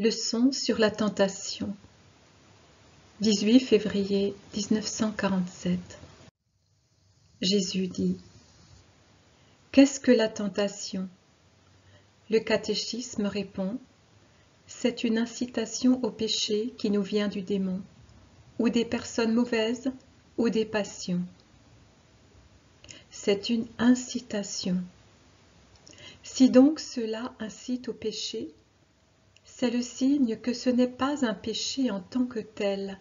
Leçon sur la tentation. 18 février 1947. Jésus dit: qu'est-ce que la tentation? Le catéchisme répond: c'est une incitation au péché qui nous vient du démon, ou des personnes mauvaises, ou des passions. C'est une incitation. Si donc cela incite au péché, c'est le signe que ce n'est pas un péché en tant que tel.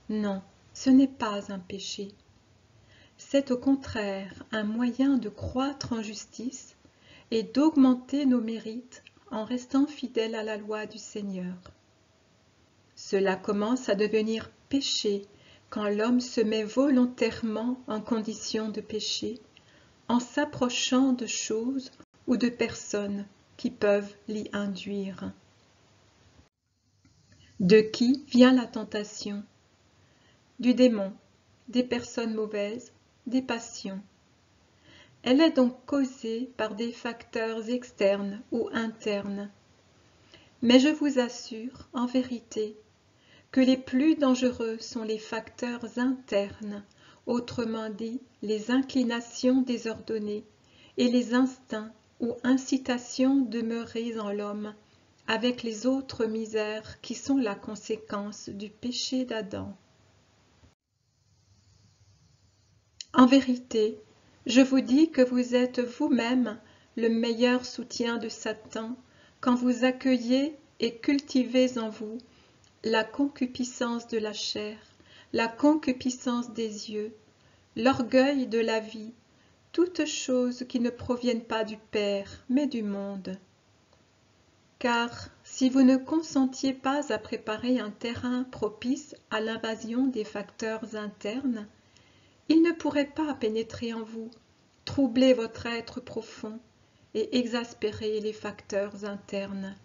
Non, ce n'est pas un péché. C'est au contraire un moyen de croître en justice et d'augmenter nos mérites en restant fidèles à la loi du Seigneur. Cela commence à devenir péché quand l'homme se met volontairement en condition de péché, en s'approchant de choses ou de personnes qui peuvent l'y induire. De qui vient la tentation? Du démon, des personnes mauvaises, des passions. Elle est donc causée par des facteurs externes ou internes. Mais je vous assure, en vérité, que les plus dangereux sont les facteurs internes, autrement dit les inclinations désordonnées et les instincts ou incitations demeurées en l'homme, avec les autres misères qui sont la conséquence du péché d'Adam. En vérité, je vous dis que vous êtes vous-même le meilleur soutien de Satan quand vous accueillez et cultivez en vous la concupiscence de la chair, la concupiscence des yeux, l'orgueil de la vie, toutes choses qui ne proviennent pas du Père, mais du monde. Car si vous ne consentiez pas à préparer un terrain propice à l'invasion des facteurs internes, il ne pourrait pas pénétrer en vous, troubler votre être profond et exaspérer les facteurs internes.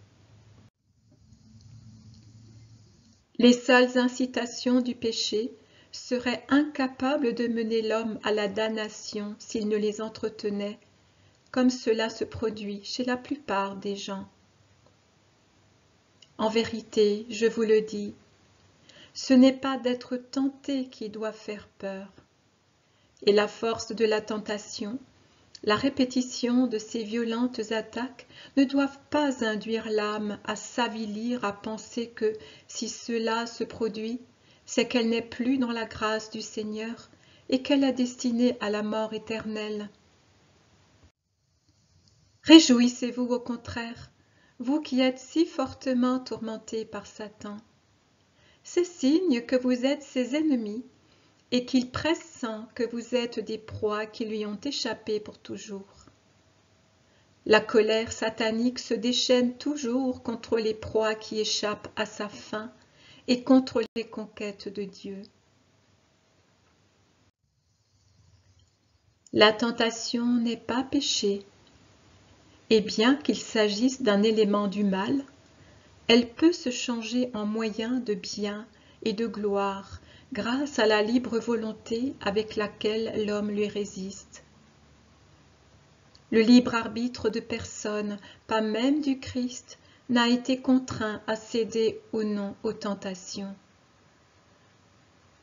Les seules incitations du péché seraient incapables de mener l'homme à la damnation s'il ne les entretenait, comme cela se produit chez la plupart des gens. En vérité, je vous le dis, ce n'est pas d'être tenté qui doit faire peur. Et la force de la tentation, la répétition de ces violentes attaques ne doivent pas induire l'âme à s'avilir, à penser que, si cela se produit, c'est qu'elle n'est plus dans la grâce du Seigneur et qu'elle est destinée à la mort éternelle. Réjouissez-vous au contraire, vous qui êtes si fortement tourmentés par Satan. C'est signe que vous êtes ses ennemis et qu'il pressent que vous êtes des proies qui lui ont échappé pour toujours. La colère satanique se déchaîne toujours contre les proies qui échappent à sa faim et contre les conquêtes de Dieu. La tentation n'est pas péché, et bien qu'il s'agisse d'un élément du mal, elle peut se changer en moyen de bien et de gloire grâce à la libre volonté avec laquelle l'homme lui résiste. Le libre arbitre de personne, pas même du Christ, n'a été contraint à céder ou non aux tentations.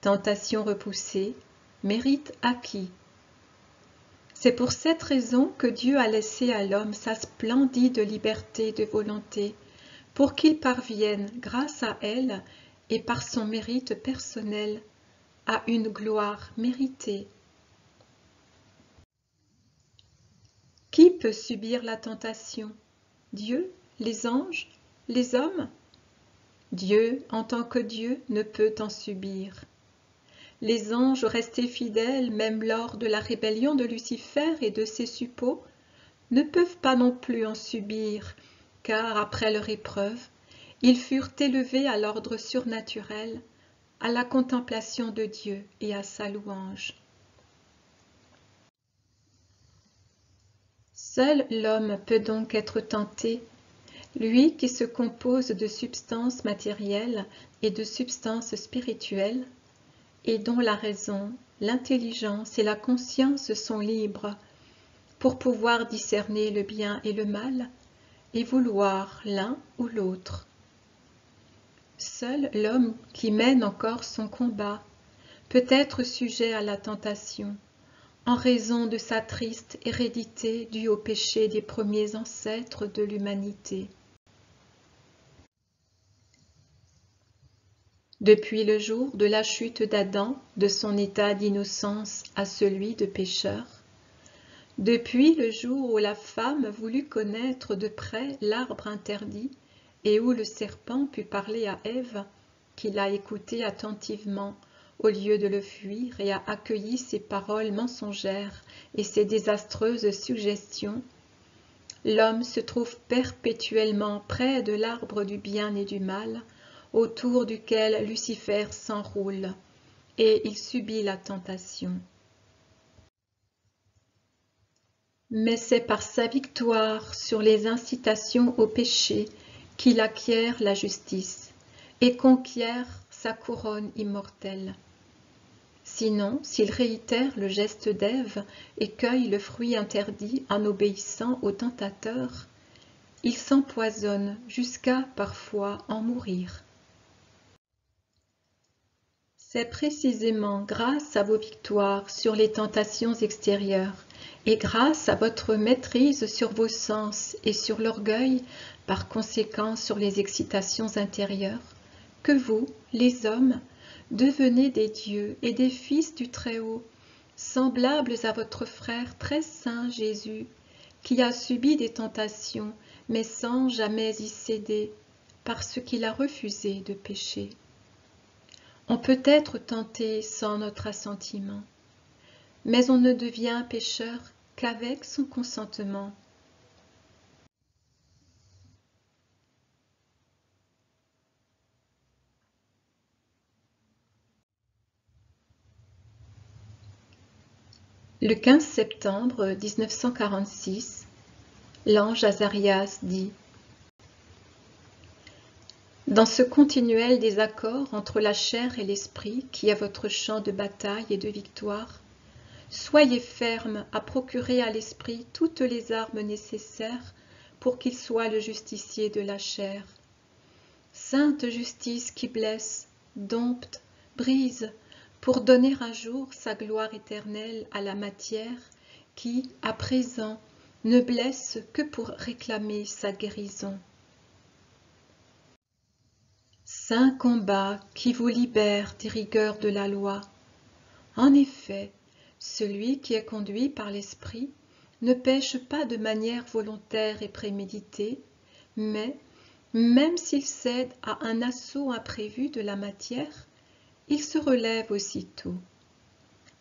Tentation repoussée, mérite acquis. C'est pour cette raison que Dieu a laissé à l'homme sa splendide liberté de volonté, pour qu'il parvienne, grâce à elle et par son mérite personnel, à une gloire méritée. Qui peut subir la tentation? Dieu, les anges, les hommes? Dieu, en tant que Dieu, ne peut en subir. Les anges restés fidèles, même lors de la rébellion de Lucifer et de ses suppôts, ne peuvent pas non plus en subir, car après leur épreuve, ils furent élevés à l'ordre surnaturel, à la contemplation de Dieu et à sa louange. Seul l'homme peut donc être tenté, lui qui se compose de substances matérielles et de substances spirituelles, et dont la raison, l'intelligence et la conscience sont libres, pour pouvoir discerner le bien et le mal, et vouloir l'un ou l'autre. Seul l'homme qui mène encore son combat peut être sujet à la tentation, en raison de sa triste hérédité due au péché des premiers ancêtres de l'humanité. Depuis le jour de la chute d'Adam, de son état d'innocence à celui de pécheur, depuis le jour où la femme voulut connaître de près l'arbre interdit et où le serpent put parler à Ève, qui l'a écouté attentivement au lieu de le fuir et a accueilli ses paroles mensongères et ses désastreuses suggestions, l'homme se trouve perpétuellement près de l'arbre du bien et du mal, autour duquel Lucifer s'enroule, et il subit la tentation. Mais c'est par sa victoire sur les incitations au péché qu'il acquiert la justice et conquiert sa couronne immortelle. Sinon, s'il réitère le geste d'Ève et cueille le fruit interdit en obéissant au tentateur, il s'empoisonne jusqu'à parfois en mourir. C'est précisément grâce à vos victoires sur les tentations extérieures et grâce à votre maîtrise sur vos sens et sur l'orgueil, par conséquent sur les excitations intérieures, que vous, les hommes, devenez des dieux et des fils du Très-Haut, semblables à votre frère très saint Jésus, qui a subi des tentations, mais sans jamais y céder, parce qu'il a refusé de pécher. On peut être tenté sans notre assentiment, mais on ne devient pécheur qu'avec son consentement. Le 15 septembre 1946, l'ange Azarias dit : dans ce continuel désaccord entre la chair et l'esprit qui est votre champ de bataille et de victoire, soyez ferme à procurer à l'esprit toutes les armes nécessaires pour qu'il soit le justicier de la chair. Sainte justice qui blesse, dompte, brise, pour donner un jour sa gloire éternelle à la matière qui, à présent, ne blesse que pour réclamer sa guérison. Saint combat qui vous libère des rigueurs de la loi. En effet, celui qui est conduit par l'Esprit ne pêche pas de manière volontaire et préméditée, mais, même s'il cède à un assaut imprévu de la matière, il se relève aussitôt.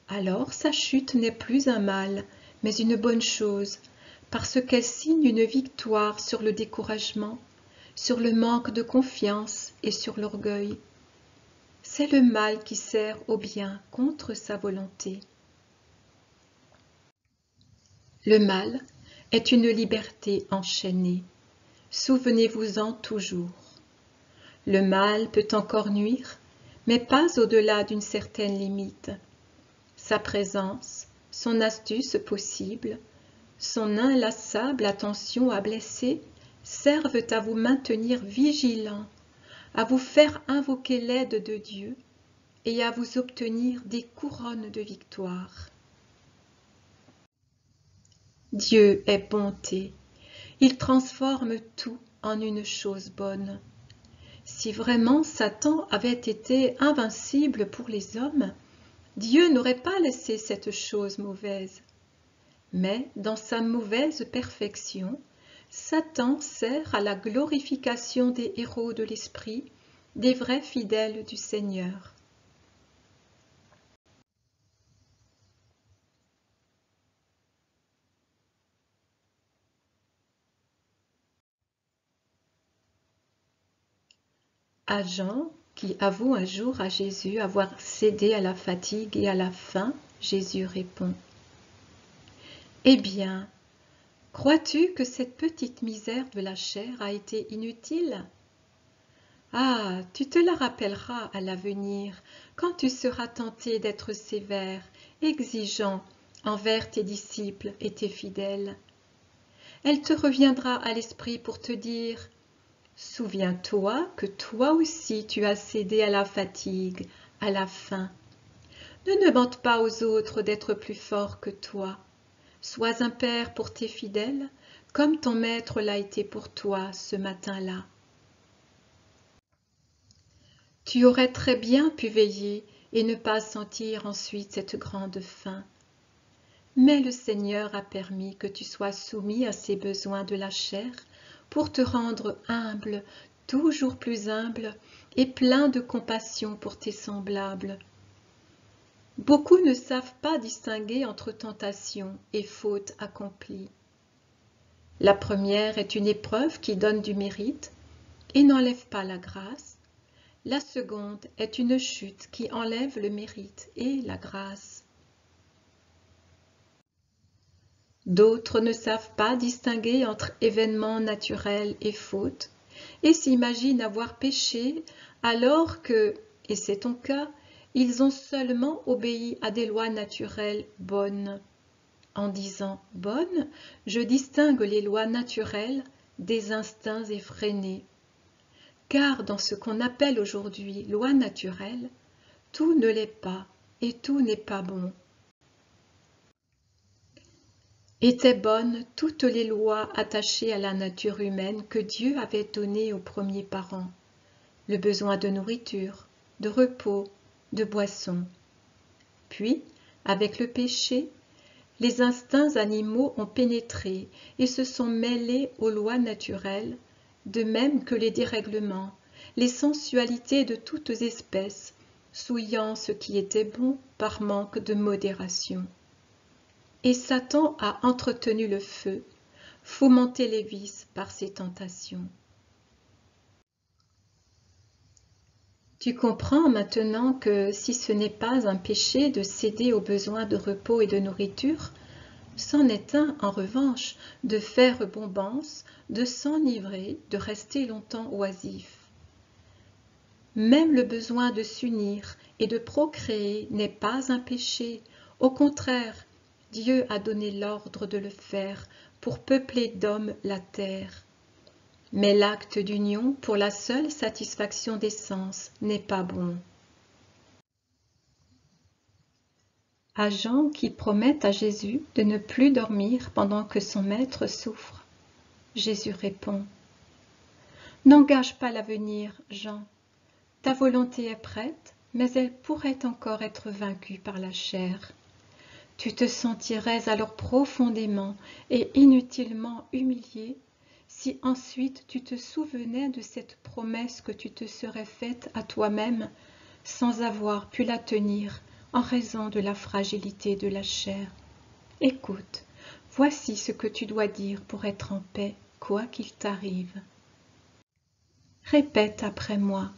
Alors sa chute n'est plus un mal, mais une bonne chose, parce qu'elle signe une victoire sur le découragement, sur le manque de confiance et sur l'orgueil. C'est le mal qui sert au bien contre sa volonté. Le mal est une liberté enchaînée. Souvenez-vous-en toujours. Le mal peut encore nuire, mais pas au-delà d'une certaine limite. Sa présence, son astuce possible, son inlassable attention à blesser servent à vous maintenir vigilant, à vous faire invoquer l'aide de Dieu et à vous obtenir des couronnes de victoire. Dieu est bonté, il transforme tout en une chose bonne. Si vraiment Satan avait été invincible pour les hommes, Dieu n'aurait pas laissé cette chose mauvaise. Mais dans sa mauvaise perfection, Satan sert à la glorification des héros de l'esprit, des vrais fidèles du Seigneur. À Jean, qui avoue un jour à Jésus avoir cédé à la fatigue et à la faim, Jésus répond : eh bien, crois-tu que cette petite misère de la chair a été inutile ? Ah, tu te la rappelleras à l'avenir, quand tu seras tenté d'être sévère, exigeant envers tes disciples et tes fidèles. Elle te reviendra à l'esprit pour te dire : Souviens-toi que toi aussi tu as cédé à la fatigue, à la faim. Ne demande pas aux autres d'être plus forts que toi. Sois un père pour tes fidèles, comme ton maître l'a été pour toi ce matin-là. Tu aurais très bien pu veiller et ne pas sentir ensuite cette grande faim. Mais le Seigneur a permis que tu sois soumis à ces besoins de la chair pour te rendre humble, toujours plus humble et plein de compassion pour tes semblables. Beaucoup ne savent pas distinguer entre tentation et faute accomplie. La première est une épreuve qui donne du mérite et n'enlève pas la grâce. La seconde est une chute qui enlève le mérite et la grâce. D'autres ne savent pas distinguer entre événements naturels et fautes et s'imaginent avoir péché alors que, et c'est ton cas, ils ont seulement obéi à des lois naturelles bonnes. En disant « bonnes », je distingue les lois naturelles des instincts effrénés. Car dans ce qu'on appelle aujourd'hui loi naturelle, tout ne l'est pas et tout n'est pas bon. Étaient bonnes toutes les lois attachées à la nature humaine que Dieu avait données aux premiers parents, le besoin de nourriture, de repos, de boisson. Puis, avec le péché, les instincts animaux ont pénétré et se sont mêlés aux lois naturelles, de même que les dérèglements, les sensualités de toutes espèces, souillant ce qui était bon par manque de modération. Et Satan a entretenu le feu, fomenté les vices par ses tentations. Tu comprends maintenant que si ce n'est pas un péché de céder aux besoins de repos et de nourriture, c'en est un, en revanche, de faire bombance, de s'enivrer, de rester longtemps oisif. Même le besoin de s'unir et de procréer n'est pas un péché. Au contraire, Dieu a donné l'ordre de le faire pour peupler d'hommes la terre. Mais l'acte d'union pour la seule satisfaction des sens n'est pas bon. À Jean qui promet à Jésus de ne plus dormir pendant que son maître souffre, Jésus répond « N'engage pas l'avenir, Jean. Ta volonté est prête, mais elle pourrait encore être vaincue par la chair. Tu te sentirais alors profondément et inutilement humilié si ensuite tu te souvenais de cette promesse que tu te serais faite à toi-même sans avoir pu la tenir en raison de la fragilité de la chair. Écoute, voici ce que tu dois dire pour être en paix, quoi qu'il t'arrive. Répète après moi.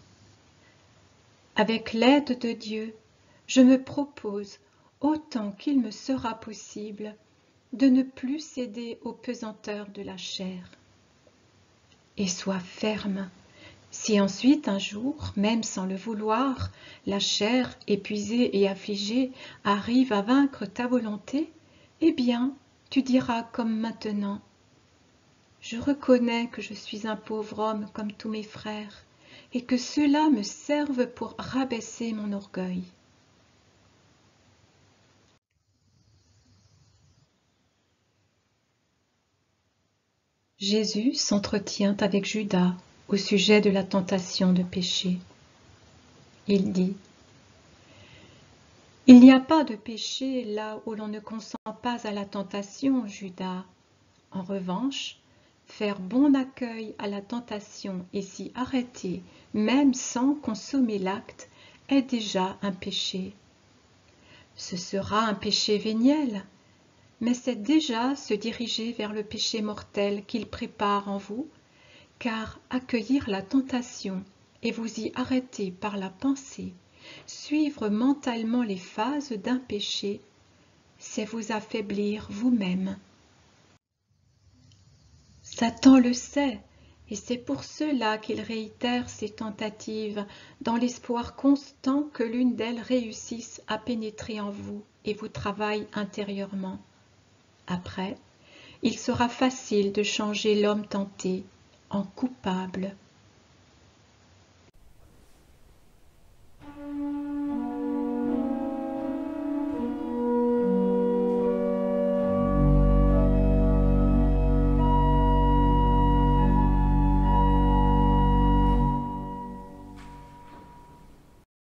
Avec l'aide de Dieu, je me propose, autant qu'il me sera possible, de ne plus céder aux pesanteurs de la chair. Et sois ferme. Si ensuite un jour, même sans le vouloir, la chair, épuisée et affligée, arrive à vaincre ta volonté, eh bien, tu diras comme maintenant, « Je reconnais que je suis un pauvre homme comme tous mes frères, et que cela me serve pour rabaisser mon orgueil. » Jésus s'entretient avec Judas au sujet de la tentation de péché. Il dit « Il n'y a pas de péché là où l'on ne consent pas à la tentation, Judas. En revanche, faire bon accueil à la tentation et s'y arrêter, même sans consommer l'acte, est déjà un péché. Ce sera un péché véniel, mais c'est déjà se diriger vers le péché mortel qu'il prépare en vous, car accueillir la tentation et vous y arrêter par la pensée, suivre mentalement les phases d'un péché, c'est vous affaiblir vous-même. Satan le sait, et c'est pour cela qu'il réitère ses tentatives, dans l'espoir constant que l'une d'elles réussisse à pénétrer en vous et vous travaille intérieurement. Après, il sera facile de changer l'homme tenté en coupable